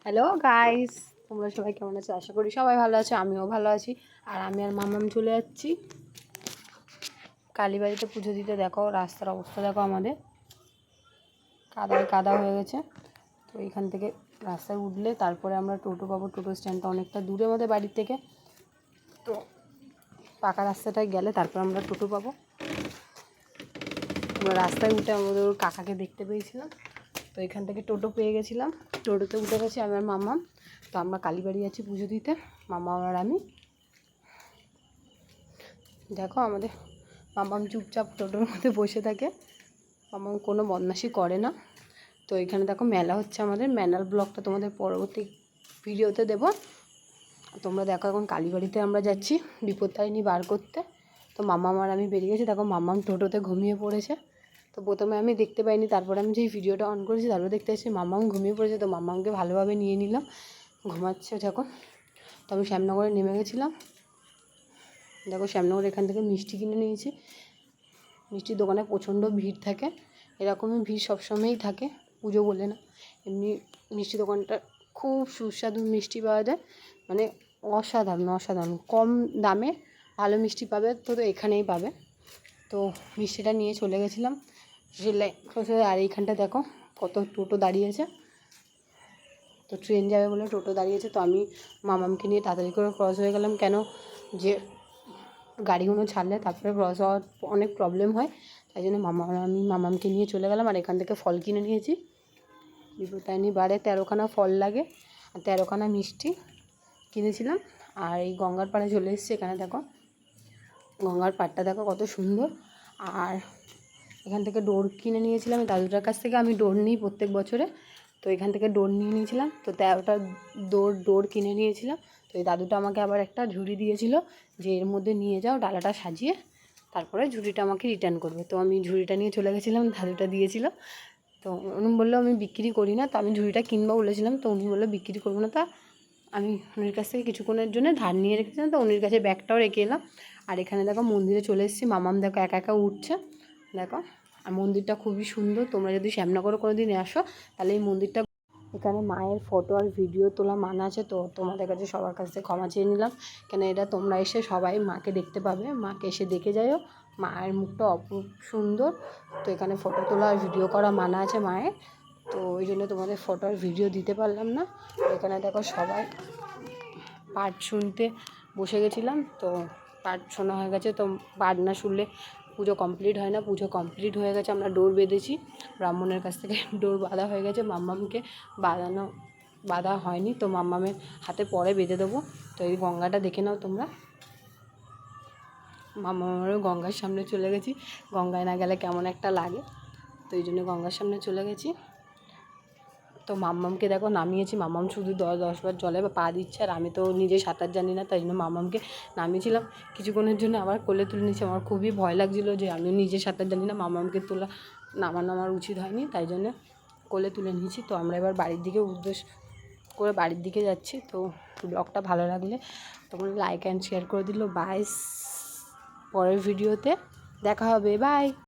Hello guys, তোমরা সবাই কেমন আছো? আশা করি সবাই ভালো আছো, আমিও ভালো আছি। আর আমি আর মামাম চলে যাচ্ছি কালীবাড়িতে পুজো দিতে। দেখো রাস্তার অবস্থা, দেখো আমাদের কাদায় কাদা হয়ে গেছে। তো এখান থেকে রাস্তায় উঠলে তারপরে আমরা টোটো পাবো। টোটো স্ট্যান্ডটা অনেকটা দূরে আমাদের বাড়ির থেকে, তো পাকা রাস্তাটায় গেলে তারপর আমরা টোটো পাবো। আমরা রাস্তায় উঠে আমাদের কাকাকে দেখতে পেয়েছিলাম, তো এখান থেকে টোটো পেয়ে গেছিলাম। টোটোতে উঠে গেছি আমি আর মামাম। তো আমরা কালীবাড়ি যাচ্ছি পুজো দিতে, মামা আর আমি। দেখো আমাদের মামাম চুপচাপ টোটোর মধ্যে বসে থাকে, মামাম কোনো বদমাশি করে না। তো এখানে দেখো মেলা হচ্ছে আমাদের, মেলার ব্লগটা তোমাদের পরবর্তী ভিডিওতে দেবো। তোমরা দেখো এখন কালীবাড়িতে আমরা যাচ্ছি বিপত্তারিণী বার করতে। তো মামাম আর আমি বেরিয়ে গেছি। দেখো মামাম টোটোতে ঘুমিয়ে পড়েছে। তো প্রথমে আমি দেখতে পাইনি, তারপরে আমি যেই ভিডিওটা অন করেছি তারপরে দেখতে এসেছি মামাম ঘুমিয়ে পড়েছে। তো মামামকে ভালোভাবে নিয়ে নিলাম, ঘুমাচ্ছে যখন। তো আমি শ্যামনগরে নেমে গেছিলাম। দেখো শ্যামনগর এখান থেকে মিষ্টি কিনে নিয়েছি। মিষ্টির দোকানে প্রচণ্ড ভিড় থাকে, এরকমই ভিড় সবসময়ই থাকে, পুজো বলে না, এমনি মিষ্টি দোকানটা খুব সুস্বাদু মিষ্টি পাওয়া যায়, মানে অসাধারণ অসাধারণ কম দামে ভালো মিষ্টি পাবে। তো এখানেই পাবে। তো মিষ্টিটা নিয়ে চলে গেছিলাম রেলে। আর এইখানটা দেখো কত টোটো দাঁড়িয়েছে। তো ট্রেন যাবে বলে টোটো দাঁড়িয়েছে। তো আমি মামামকে নিয়ে তাড়াতাড়ি করে ক্রস হয়ে গেলাম, কেন যে গাড়িগুলো ছাড়লে তারপরে ক্রস হওয়ার অনেক প্রবলেম হয়, তাই জন্য আমি মামামকে নিয়ে চলে গেলাম। আর এখান থেকে ফল কিনে নিয়েছি। বিপত্তারিণী বারে 13খানা ফল লাগে আর 13খানা মিষ্টি কিনেছিলাম। আর এই গঙ্গার পাড়ে চলে এসেছি। এখানে দেখো গঙ্গার পাড়টা দেখো কত সুন্দর। আর এখান থেকে ডোর কিনে নিয়েছিলাম দাদুটার কাছ থেকে। আমি ডোর নিই প্রত্যেক বছরে, তো এখান থেকে ডোর নিয়ে নিয়েছিলাম। তো 13টা ডোর কিনে নিয়েছিলাম। তো এই দাদুটা আমাকে আবার একটা ঝুড়ি দিয়েছিল, যে এর মধ্যে নিয়ে যাও ডালাটা সাজিয়ে, তারপরে ঝুড়িটা আমাকে রিটার্ন করবে। তো আমি ঝুড়িটা নিয়ে চলে গেছিলাম, দাদুটা দিয়েছিল। তো উনি বললো আমি বিক্রি করি না, তো আমি ঝুড়িটা কিনবো বলেছিলাম। তো উনি বললো বিক্রি করবো না। তা আমি উনির কাছ থেকে কিছুক্ষণের জন্য ধার নিয়ে রেখেছিলাম। তো উনির কাছে ব্যাগটাও রেখে এলাম। আর এখানে দেখো মন্দিরে চলে এসেছি। মামাম দেখো একা একা উঠছে, দেখো। আর মন্দিরটা খুবই সুন্দর। তোমরা যদি শ্যামনগরে কোনো দিন আসো তাহলে এই মন্দিরটা, এখানে মায়ের ফটো আর ভিডিও তোলা মানা আছে। তো তোমাদের কাছে সবার কাছ থেকে ক্ষমা চেয়ে নিলাম, কেন এটা তোমরা এসে সবাই মাকে দেখতে পাবে, মাকে এসে দেখে যাইও। মায়ের মুখটা অপূর্ব সুন্দর। তো এখানে ফটো তোলা আর ভিডিও করা মানা আছে মায়ের, তো ওই জন্য তোমাদের ফটো আর ভিডিও দিতে পারলাম না। এখানে দেখো সবাই পাঠ শুনতে বসে গেছিলাম। তো পাঠ শোনা হয়ে গেছে। তো পাঠ না শুনলে পুজো কমপ্লিট হয় না। পুজো কমপ্লিট হয়ে গেছে, আমরা ডোর বেঁধেছি ব্রাহ্মণের কাছ থেকে, ডোর বাঁধা হয়ে গেছে। মাম্মামকে বাঁধা হয়নি, তো মাম্মামের হাতে পরে বেঁধে দেবো। তো এই গঙ্গাটা দেখে নাও তোমরা। মাম্মামেরও গঙ্গার সামনে চলে গেছি, গঙ্গায় না গেলে কেমন একটা লাগে, তো এই জন্য গঙ্গার সামনে চলে গেছি। তো মাম্মামকে দেখো নামিয়েছি, মাম্মাম শুধু 10 বার জলে পা দিচ্ছে। আর আমি তো নিজে সাঁতার জানি না, তাই জন্য মাম্মামকে নামিয়েছিলাম। কিছুক্ষণের জন্য আবার কোলে তুলে নিয়েছি। আমার খুবই ভয় লাগছিলো যে আমি নিজে সাঁতার জানি না, মাম্মামকে নামানো আমার উচিত হয়নি, তাই জন্য কোলে তুলে নিয়েছি। তো আমরা এবার বাড়ির দিকে উদ্দেশ্য করে বাড়ির দিকে যাচ্ছি। তো ব্লগটা ভালো লাগলে তোমরা লাইক অ্যান্ড শেয়ার করে দিল। বাই, পরের ভিডিওতে দেখা হবে, বাই।